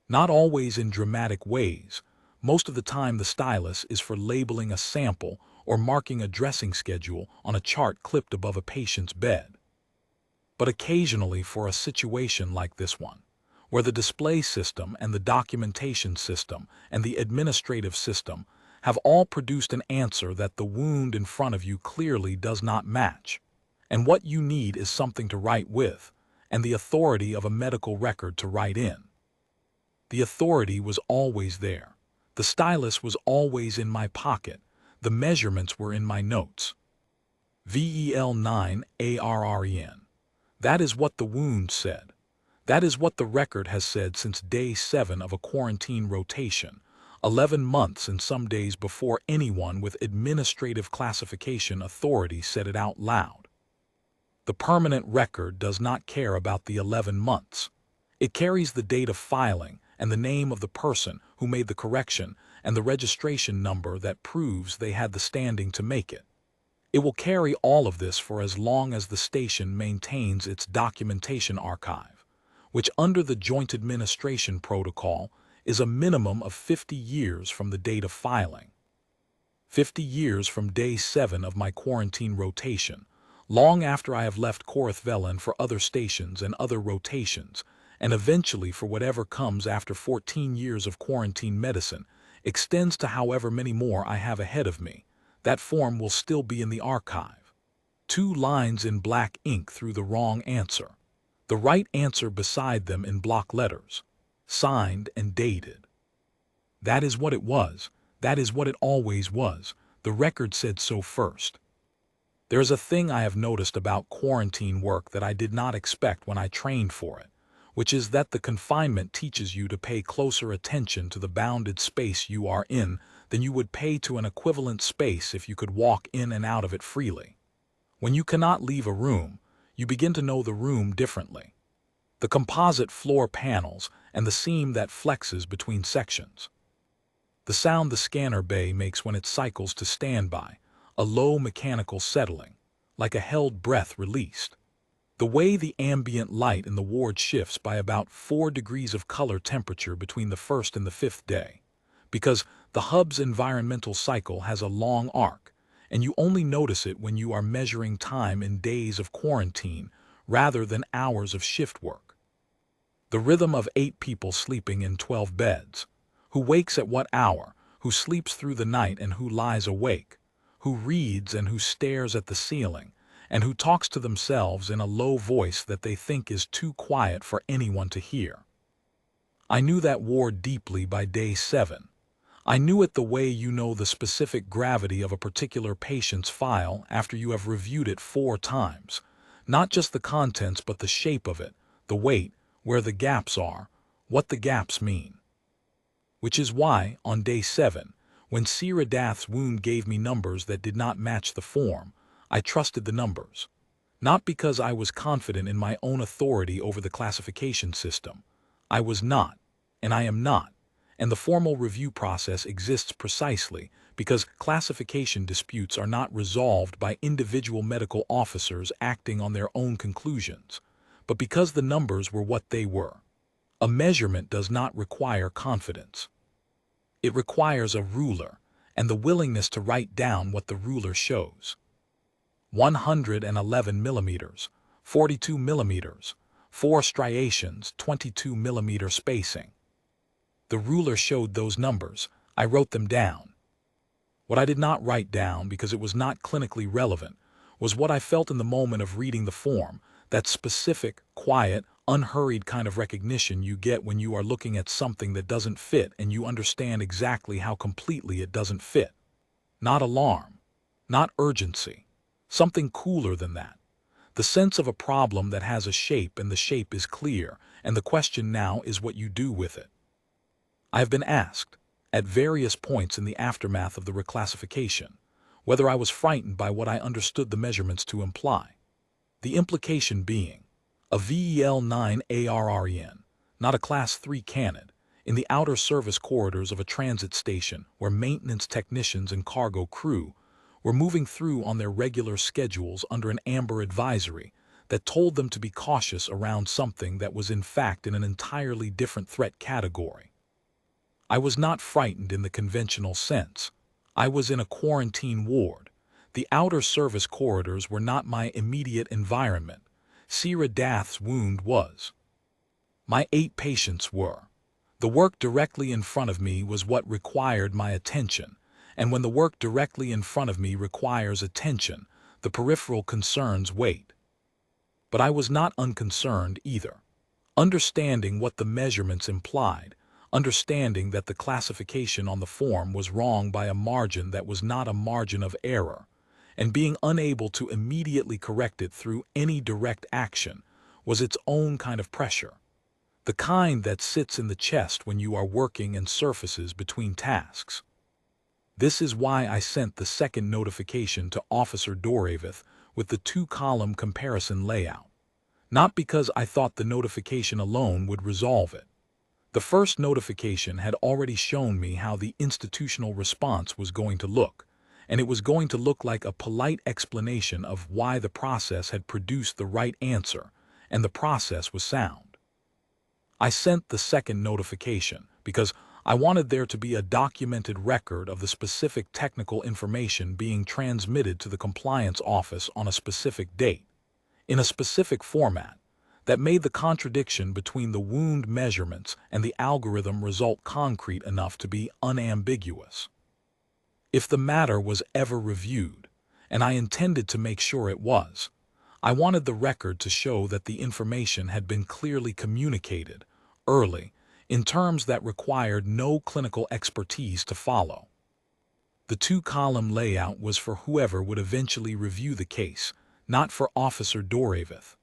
Not always in dramatic ways. Most of the time the stylus is for labeling a sample or marking a dressing schedule on a chart clipped above a patient's bed. But occasionally for a situation like this one, where the display system and the documentation system and the administrative system have all produced an answer that the wound in front of you clearly does not match, and what you need is something to write with, and the authority of a medical record to write in. The authority was always there. The stylus was always in my pocket. The measurements were in my notes. VEL-9-ARREN. That is what the wound said. That is what the record has said since day 7 of a quarantine rotation, 11 months and some days before anyone with administrative classification authority said it out loud. The permanent record does not care about the 11 months. It carries the date of filing and the name of the person who made the correction and the registration number that proves they had the standing to make it. It will carry all of this for as long as the station maintains its documentation archive, which under the Joint Administration Protocol is a minimum of 50 years from the date of filing. 50 years from day 7 of my quarantine rotation, long after I have left VEL-9 for other stations and other rotations, and eventually for whatever comes after 14 years of quarantine medicine, extends to however many more I have ahead of me. That form will still be in the archive. 2 lines in black ink through the wrong answer. The right answer beside them in block letters. Signed and dated. That is what it was. That is what it always was. The record said so first. There is a thing I have noticed about quarantine work that I did not expect when I trained for it, which is that the confinement teaches you to pay closer attention to the bounded space you are in than you would pay to an equivalent space if you could walk in and out of it freely. When you cannot leave a room, you begin to know the room differently. The composite floor panels and the seam that flexes between sections. The sound the scanner bay makes when it cycles to standby, a low mechanical settling, like a held breath released. The way the ambient light in the ward shifts by about 4 degrees of color temperature between the 1st and the 5th day, because the hub's environmental cycle has a long arc, and you only notice it when you are measuring time in days of quarantine rather than hours of shift work. The rhythm of 8 people sleeping in 12 beds, who wakes at what hour, who sleeps through the night and who lies awake, who reads and who stares at the ceiling, and who talks to themselves in a low voice that they think is too quiet for anyone to hear. I knew that ward deeply by day 7. I knew it the way you know the specific gravity of a particular patient's file after you have reviewed it 4 times, not just the contents but the shape of it, the weight, where the gaps are, what the gaps mean. Which is why, on day 7, when Siradath's wound gave me numbers that did not match the form, I trusted the numbers. Not because I was confident in my own authority over the classification system. I was not, and I am not, and the formal review process exists precisely because classification disputes are not resolved by individual medical officers acting on their own conclusions, but because the numbers were what they were. A measurement does not require confidence. It requires a ruler and the willingness to write down what the ruler shows. 111 millimeters, 42 millimeters, 4 striations, 22 millimeter spacing. The ruler showed those numbers. I wrote them down. What I did not write down because it was not clinically relevant was what I felt in the moment of reading the form, that specific, quiet, unhurried kind of recognition you get when you are looking at something that doesn't fit and you understand exactly how completely it doesn't fit. Not alarm, not urgency. Something cooler than that. The sense of a problem that has a shape and the shape is clear, and the question now is what you do with it. I have been asked, at various points in the aftermath of the reclassification, whether I was frightened by what I understood the measurements to imply. The implication being, a VEL-9-ARREN, not a Class 3 cannon, in the outer service corridors of a transit station where maintenance technicians and cargo crew were moving through on their regular schedules under an amber advisory that told them to be cautious around something that was in fact in an entirely different threat category. I was not frightened in the conventional sense. I was in a quarantine ward. The outer service corridors were not my immediate environment. Siradath's wound was. My 8 patients were. The work directly in front of me was what required my attention. And when the work directly in front of me requires attention, the peripheral concerns wait. But I was not unconcerned either. Understanding what the measurements implied, understanding that the classification on the form was wrong by a margin that was not a margin of error, and being unable to immediately correct it through any direct action was its own kind of pressure, the kind that sits in the chest when you are working and surfaces between tasks. This is why I sent the second notification to Officer Doravith with the two-column comparison layout. Not because I thought the notification alone would resolve it. The first notification had already shown me how the institutional response was going to look, and it was going to look like a polite explanation of why the process had produced the right answer, and the process was sound. I sent the second notification because I wanted there to be a documented record of the specific technical information being transmitted to the compliance office on a specific date, in a specific format, that made the contradiction between the wound measurements and the algorithm result concrete enough to be unambiguous. If the matter was ever reviewed, and I intended to make sure it was, I wanted the record to show that the information had been clearly communicated, early, in terms that required no clinical expertise to follow. The two-column layout was for whoever would eventually review the case, not for Officer Doravith.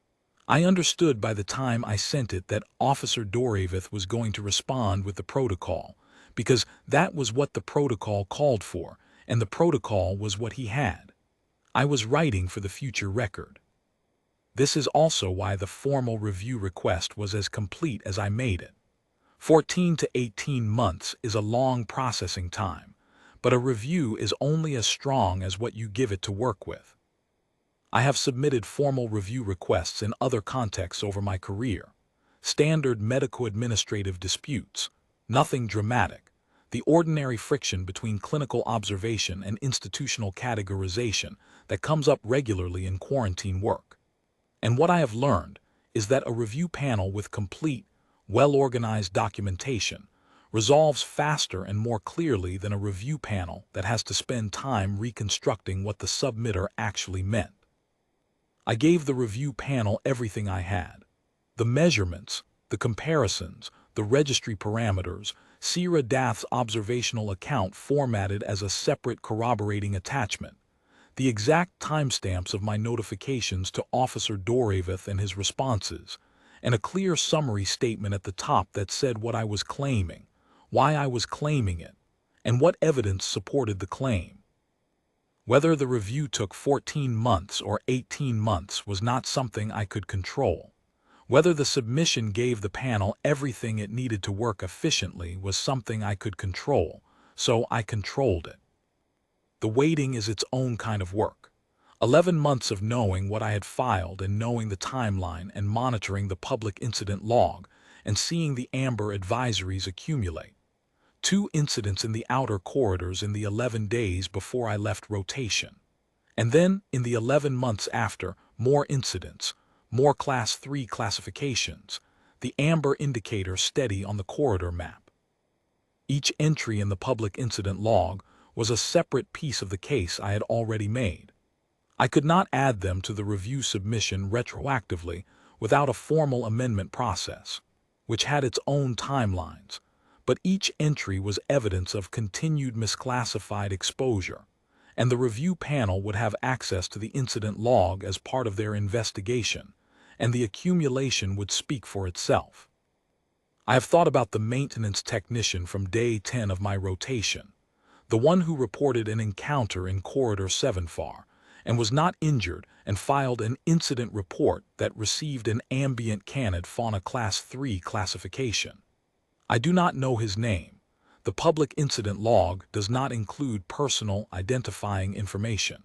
I understood by the time I sent it that Officer Doravith was going to respond with the protocol, because that was what the protocol called for, and the protocol was what he had. I was writing for the future record. This is also why the formal review request was as complete as I made it. 14 to 18 months is a long processing time, but a review is only as strong as what you give it to work with. I have submitted formal review requests in other contexts over my career. Standard medico-administrative disputes, nothing dramatic, the ordinary friction between clinical observation and institutional categorization that comes up regularly in quarantine work. And what I have learned is that a review panel with complete, well-organized documentation resolves faster and more clearly than a review panel that has to spend time reconstructing what the submitter actually meant. I gave the review panel everything I had: the measurements, the comparisons, the registry parameters, Sierra Dath's observational account formatted as a separate corroborating attachment, the exact timestamps of my notifications to Officer Doravith and his responses, and a clear summary statement at the top that said what I was claiming, why I was claiming it, and what evidence supported the claim. Whether the review took 14 months or 18 months was not something I could control. Whether the submission gave the panel everything it needed to work efficiently was something I could control, so I controlled it. The waiting is its own kind of work. 11 months of knowing what I had filed and knowing the timeline and monitoring the public incident log and seeing the amber advisories accumulate. 2 incidents in the outer corridors in the 11 days before I left rotation. And then, in the 11 months after, more incidents, more Class 3 classifications, the amber indicator steady on the corridor map. Each entry in the public incident log was a separate piece of the case I had already made. I could not add them to the review submission retroactively without a formal amendment process, which had its own timelines, but each entry was evidence of continued misclassified exposure, and the review panel would have access to the incident log as part of their investigation, and the accumulation would speak for itself. I have thought about the maintenance technician from day 10 of my rotation, the one who reported an encounter in Corridor 7 FAR, and was not injured and filed an incident report that received an ambient canid fauna Class 3 classification. I do not know his name. The public incident log does not include personal identifying information.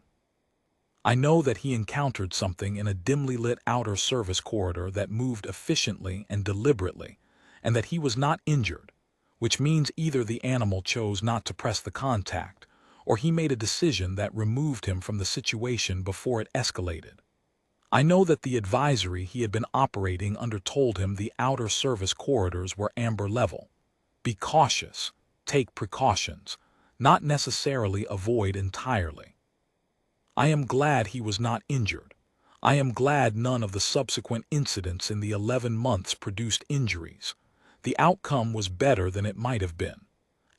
I know that he encountered something in a dimly lit outer service corridor that moved efficiently and deliberately, and that he was not injured, which means either the animal chose not to press the contact, or he made a decision that removed him from the situation before it escalated. I know that the advisory he had been operating under told him the outer service corridors were amber level. Be cautious, take precautions, not necessarily avoid entirely. I am glad he was not injured. I am glad none of the subsequent incidents in the 11 months produced injuries. The outcome was better than it might have been.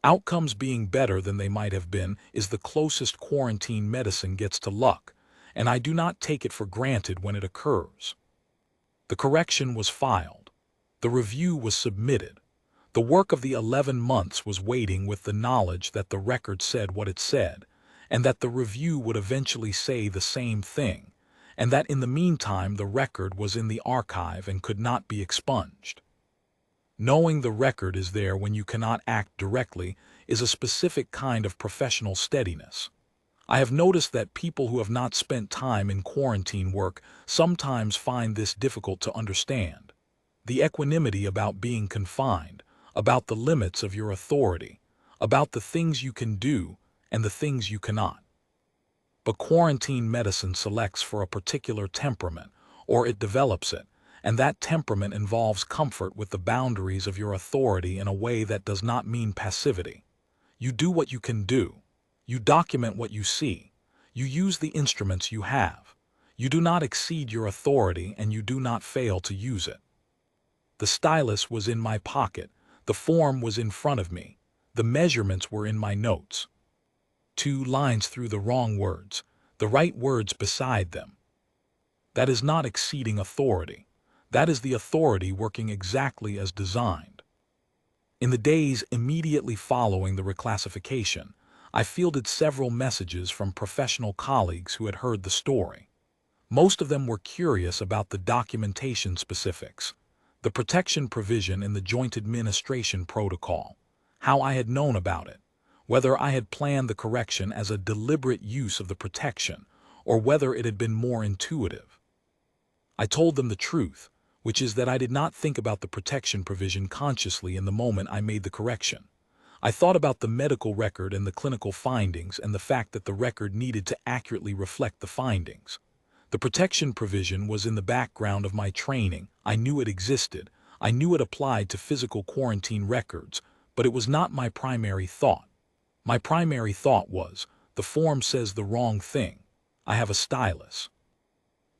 Outcomes being better than they might have been is the closest quarantine medicine gets to luck, and I do not take it for granted when it occurs. The correction was filed. The review was submitted. The work of the 11 months was waiting with the knowledge that the record said what it said, and that the review would eventually say the same thing, and that in the meantime the record was in the archive and could not be expunged. Knowing the record is there when you cannot act directly is a specific kind of professional steadiness. I have noticed that people who have not spent time in quarantine work sometimes find this difficult to understand. The equanimity about being confined, about the limits of your authority, about the things you can do and the things you cannot. But quarantine medicine selects for a particular temperament, or it develops it, and that temperament involves comfort with the boundaries of your authority in a way that does not mean passivity. You do what you can do. You document what you see. You use the instruments you have. You do not exceed your authority and you do not fail to use it. The stylus was in my pocket. The form was in front of me. The measurements were in my notes. 2 lines through the wrong words, the right words beside them. That is not exceeding authority. That is the authority working exactly as designed. In the days immediately following the reclassification, I fielded several messages from professional colleagues who had heard the story. Most of them were curious about the documentation specifics, the protection provision in the Joint Administration Protocol, how I had known about it, whether I had planned the correction as a deliberate use of the protection, or whether it had been more intuitive. I told them the truth, which is that I did not think about the protection provision consciously in the moment I made the correction. I thought about the medical record and the clinical findings and the fact that the record needed to accurately reflect the findings. The protection provision was in the background of my training. I knew it existed. I knew it applied to physical quarantine records, but it was not my primary thought. My primary thought was, the form says the wrong thing. I have a stylus.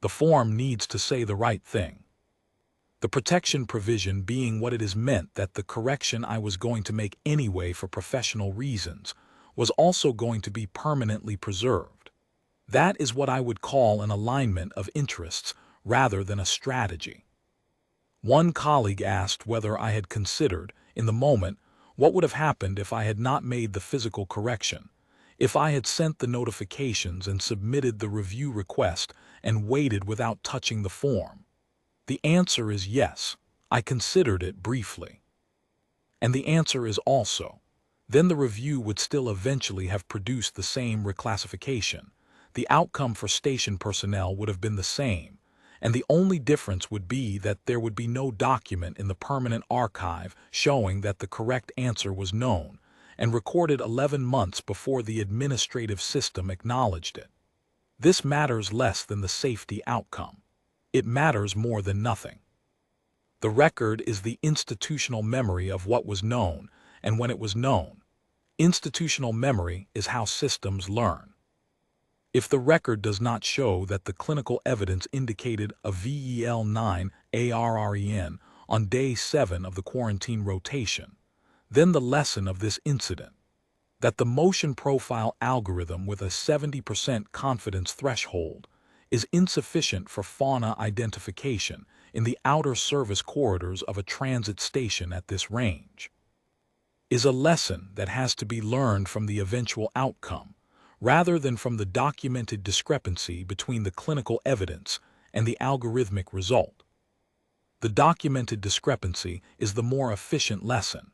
The form needs to say the right thing. The protection provision being what it is meant that the correction I was going to make anyway for professional reasons was also going to be permanently preserved. That is what I would call an alignment of interests rather than a strategy. One colleague asked whether I had considered, in the moment, what would have happened if I had not made the physical correction, if I had sent the notifications and submitted the review request and waited without touching the form. The answer is yes. I considered it briefly. And the answer is also, then the review would still eventually have produced the same reclassification. The outcome for station personnel would have been the same, and the only difference would be that there would be no document in the permanent archive showing that the correct answer was known and recorded 11 months before the administrative system acknowledged it. This matters less than the safety outcome. It matters more than nothing. The record is the institutional memory of what was known and when it was known. Institutional memory is how systems learn. If the record does not show that the clinical evidence indicated a VEL-9-ARREN on day 7 of the quarantine rotation, then the lesson of this incident, that the motion profile algorithm with a 70% confidence threshold is insufficient for fauna identification in the outer service corridors of a transit station at this range, is a lesson that has to be learned from the eventual outcome, rather than from the documented discrepancy between the clinical evidence and the algorithmic result. The documented discrepancy is the more efficient lesson.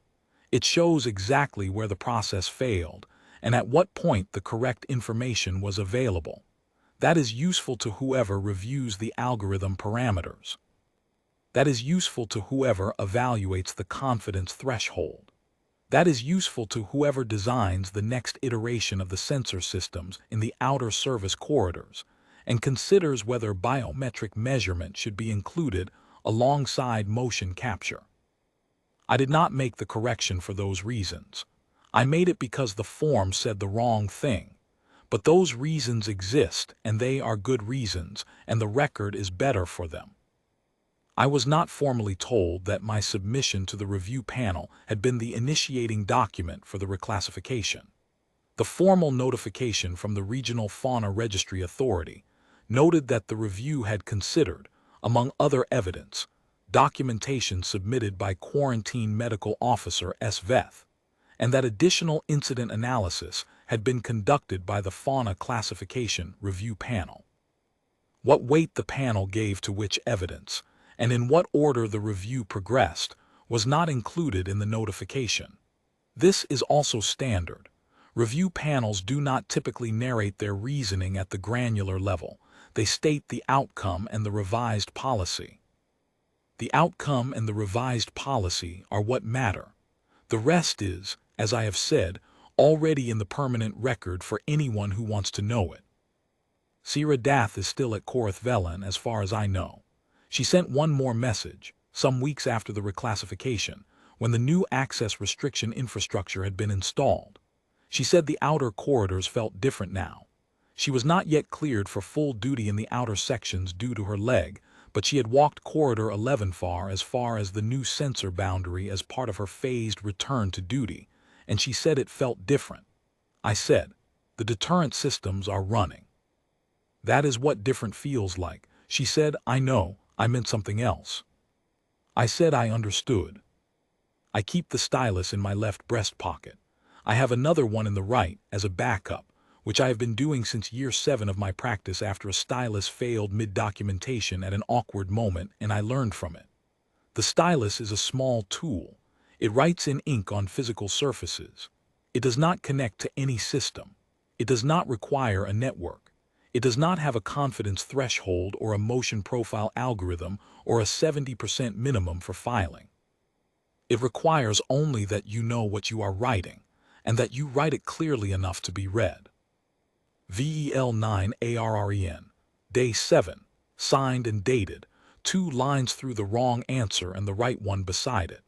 It shows exactly where the process failed and at what point the correct information was available. That is useful to whoever reviews the algorithm parameters. That is useful to whoever evaluates the confidence threshold. That is useful to whoever designs the next iteration of the sensor systems in the outer service corridors and considers whether biometric measurement should be included alongside motion capture. I did not make the correction for those reasons. I made it because the form said the wrong thing. But those reasons exist, and they are good reasons, and the record is better for them. I was not formally told that my submission to the review panel had been the initiating document for the reclassification. The formal notification from the Regional Fauna Registry Authority noted that the review had considered, among other evidence, documentation submitted by Quarantine Medical Officer SVETH, and that additional incident analysis had been conducted by the Fauna Classification Review Panel. What weight the panel gave to which evidence, and in what order the review progressed, was not included in the notification. This is also standard. Review panels do not typically narrate their reasoning at the granular level. They state the outcome and the revised policy. The outcome and the revised policy are what matter. The rest is, as I have said, already in the permanent record for anyone who wants to know it. Sierra Dath is still at VEL-9-ARREN as far as I know. She sent one more message, some weeks after the reclassification, when the new access restriction infrastructure had been installed. She said the outer corridors felt different now. She was not yet cleared for full duty in the outer sections due to her leg, but she had walked Corridor 11 far as the new sensor boundary as part of her phased return to duty, and she said it felt different. I said, the deterrent systems are running. That is what different feels like. She said, I know, I meant something else. I said I understood. I keep the stylus in my left breast pocket. I have another one in the right as a backup, which I have been doing since year 7 of my practice after a stylus failed mid-documentation at an awkward moment, and I learned from it. The stylus is a small tool. It writes in ink on physical surfaces. It does not connect to any system. It does not require a network. It does not have a confidence threshold or a motion profile algorithm or a 70% minimum for filing. It requires only that you know what you are writing, and that you write it clearly enough to be read. VEL-9-ARREN, Day 7, signed and dated, 2 lines through the wrong answer and the right one beside it.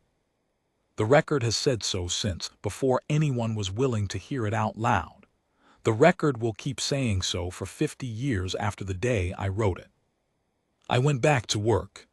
The record has said so since, before anyone was willing to hear it out loud. The record will keep saying so for 50 years after the day I wrote it. I went back to work.